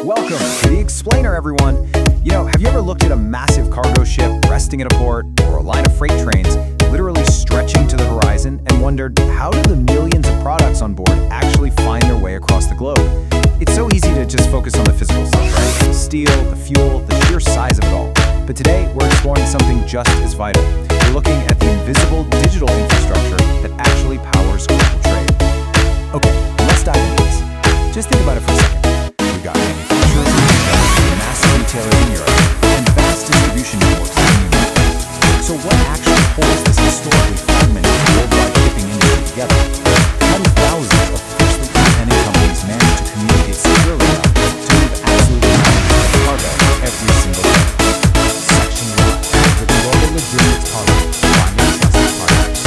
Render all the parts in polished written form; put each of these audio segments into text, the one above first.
Welcome to The Explainer, everyone. Have you ever looked at a massive cargo ship resting at a port or a line of freight trains literally stretching to the horizon and wondered, how do the millions of products on board actually find their way across the globe? It's so easy to just focus on the physical stuff, right? The steel, the fuel, the sheer size of it all. But today, we're exploring something just as vital. We're looking at the invisible digital infrastructure that actually powers global trade. Okay, let's dive into this. Just think about it for a second. We've got manufacturers in Asia, massive retailers in Europe, and vast distribution networks in the US. So what actually holds this historically fragmented worldwide shipping industry together? How do thousands of fiercely independent companies manage to communicate securely enough to move absolutely nothing of cargo every single day? Section 1. The global logistics puzzle, finding trusted partners.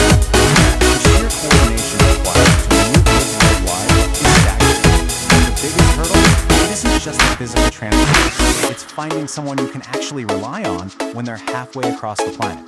The sheer coordination required to move goods worldwide is staggering. And the biggest hurdle? It isn't just the physical transport. It's finding someone you can actually rely on when they're halfway across the planet.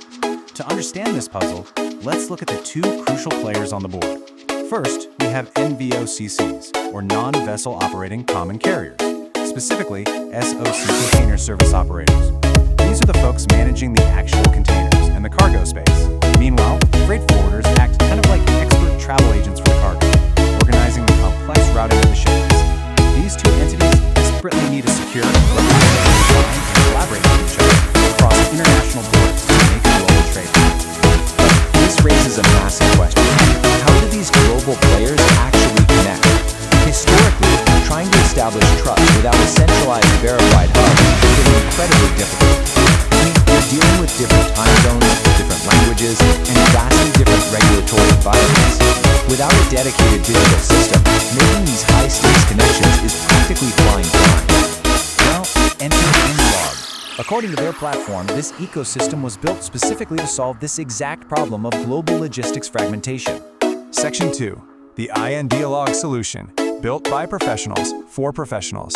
To understand this puzzle, let's look at the two crucial players on the board. First, we have NVOCCs, or non-vessel operating common carriers, specifically SOC container service operators. These are the folks managing the actual containers and the cargo space. Meanwhile, freight forwarders act kind of like expert travel agents for the cargo, organizing the complex routing of the shipments. These two entities desperately need a secure, reliable line and collaborate with each other across international borders to make a global trade. This raises a massive question. How do these global players actually connect? Historically, trying to establish trust without a centralized, verified hub has been incredibly difficult. You're dealing with different time zones, different languages, and vastly different regulatory environments. Without a dedicated digital system, making these high-stakes connections is practically flying blind. Well, enter INDLOG. According to their platform, this ecosystem was built specifically to solve this exact problem of global logistics fragmentation. Section 2. The INDLOG solution, built by professionals for professionals.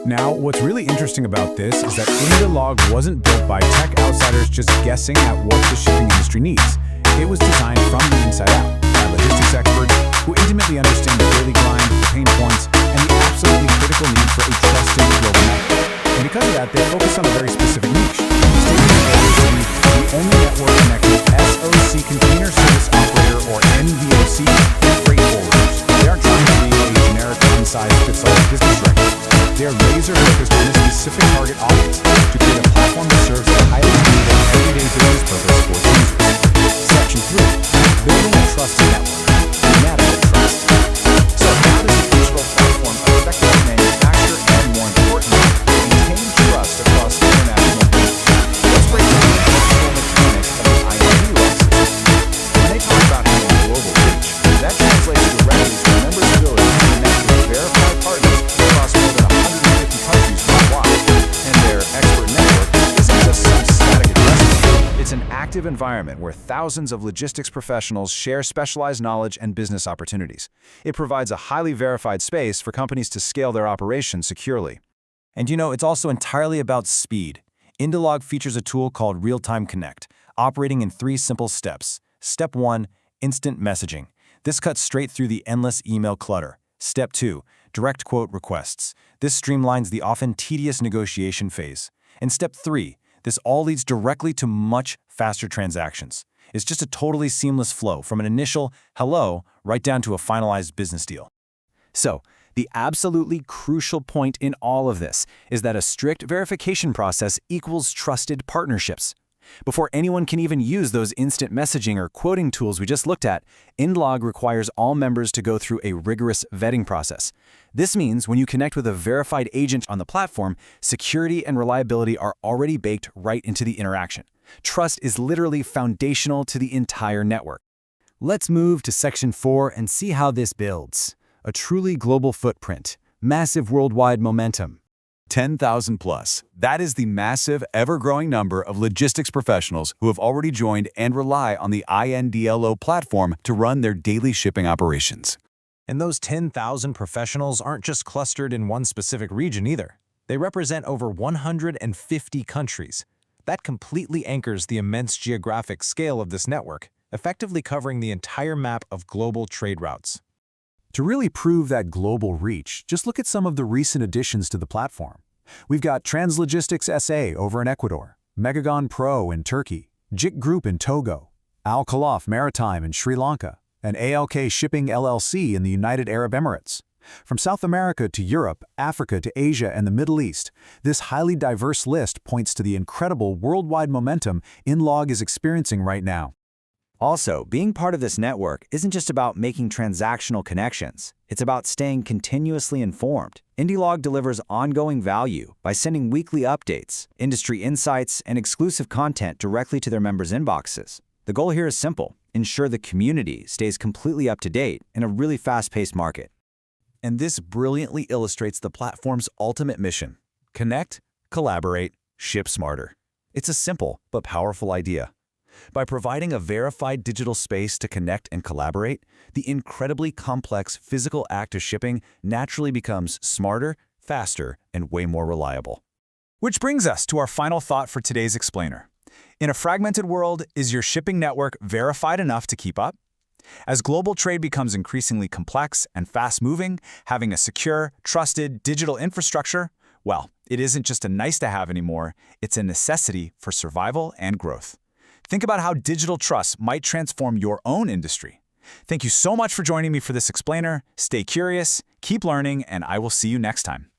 Now, what's really interesting about this is that INDLOG wasn't built by tech outsiders just guessing at what the shipping industry needs. It was designed from the inside out by logistics experts who intimately understand the daily grind, the pain points, and the absolutely critical need for a trusted global network. And because of that, they focus on a very specific niche, stating that they is the only network connecting SOC container service operator, or NVOC, and freight forwarders. They aren't trying to be a generic one-size-fits-all business record. They are laser-focused on a specific target audience to create a platform that serves a highly scalable, everyday business purpose for its users. Section 3. Building a trusted network. Anatomy of trust. So how does a digital platform effectively manufacture and, more importantly, maintain trust across international borders? Let's break down the actual mechanics of the INDLOG system. When they talk about having a global reach, that translates directly to a member's ability to connect with verified partners across more than 150 countries worldwide. And their expert network isn't just some static address. It's an active environment where thousands of logistics professionals share specialized knowledge and business opportunities. It provides a highly verified space for companies to scale their operations securely. And it's also entirely about speed. INDLOG features a tool called Real-Time Connect, operating in 3 simple steps. Step 1, instant messaging. This cuts straight through the endless email clutter. Step 2, direct quote requests. This streamlines the often tedious negotiation phase. And Step 3, this all leads directly to much faster transactions. It's just a totally seamless flow from an initial hello right down to a finalized business deal. So, the absolutely crucial point in all of this is that a strict verification process equals trusted partnerships. Before anyone can even use those instant messaging or quoting tools we just looked at, INDLOG requires all members to go through a rigorous vetting process. This means when you connect with a verified agent on the platform, security and reliability are already baked right into the interaction. Trust is literally foundational to the entire network. Let's move to Section 4 and see how this builds. A truly global footprint, massive worldwide momentum. 10,000 plus. That is the massive, ever-growing number of logistics professionals who have already joined and rely on the INDLO platform to run their daily shipping operations. And those 10,000 professionals aren't just clustered in one specific region either. They represent over 150 countries. That completely anchors the immense geographic scale of this network, effectively covering the entire map of global trade routes. To really prove that global reach, just look at some of the recent additions to the platform. We've got Translogistics SA over in Ecuador, Megagon Pro in Turkey, JIC Group in Togo, Al Khalaf Maritime in Sri Lanka, and ALK Shipping LLC in the United Arab Emirates. From South America to Europe, Africa to Asia and the Middle East, this highly diverse list points to the incredible worldwide momentum INDLOG is experiencing right now. Also, being part of this network isn't just about making transactional connections. It's about staying continuously informed. INDLOG delivers ongoing value by sending weekly updates, industry insights, and exclusive content directly to their members' inboxes. The goal here is simple: ensure the community stays completely up to date in a really fast-paced market. And this brilliantly illustrates the platform's ultimate mission: connect, collaborate, ship smarter. It's a simple but powerful idea. By providing a verified digital space to connect and collaborate, the incredibly complex physical act of shipping naturally becomes smarter, faster, and way more reliable. Which brings us to our final thought for today's explainer. In a fragmented world, is your shipping network verified enough to keep up? As global trade becomes increasingly complex and fast-moving, having a secure, trusted digital infrastructure, well, it isn't just a nice-to-have anymore, it's a necessity for survival and growth. Think about how digital trust might transform your own industry. Thank you so much for joining me for this explainer. Stay curious, keep learning, and I will see you next time.